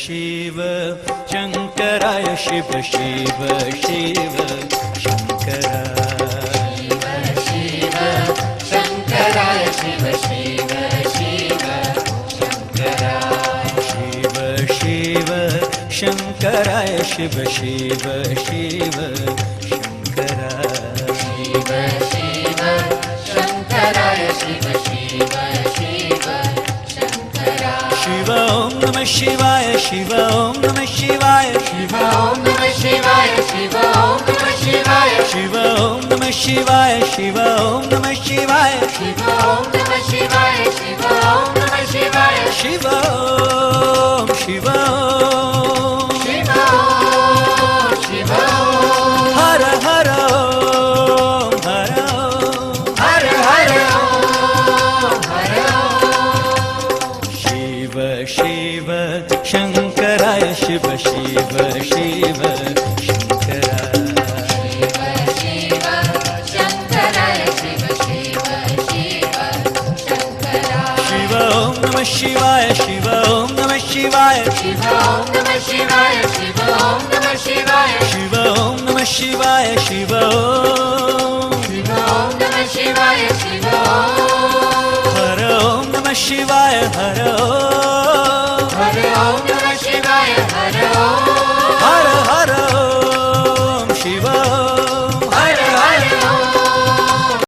शिव शंकराय शिव शिव शिव शंकराय शिव शंकराय शिव शिव शिव शंकराय शिव शिव शंकराय शिव शिव शिव शंकराय शिव शिव शंकराय शिव शिव शिव शंकराय शिव ओम नमः शिवाय शिव ओम नमः शिवाय शिव ओम नमः शिवाय शिव ओम नमः शिवाय शिव ओम नमः शिवाय शिव ओम नमः शिवाय शिव ओम नमः शिवाय शिव ओम नमः शिवाय शिव ओम शिव ओम शिव ओम शिव ओम हर हर ओम हर ओम हर हर ओम हर ओम शिव शिव शंकराय शिव शिव शिव शंकराय शिव शंकराय शिव शिव शिव शंकराय शिव ओम नमः शिवाय शिव ओम नमः शिवाय शिव ओम नमः शिवाय शिव ओम नमः शिवाय शिव ओम नमः शिवाय शिव ओम शिव ओम नमः शिवाय शिव ओम हर ओम नमः शिवाय हर ओम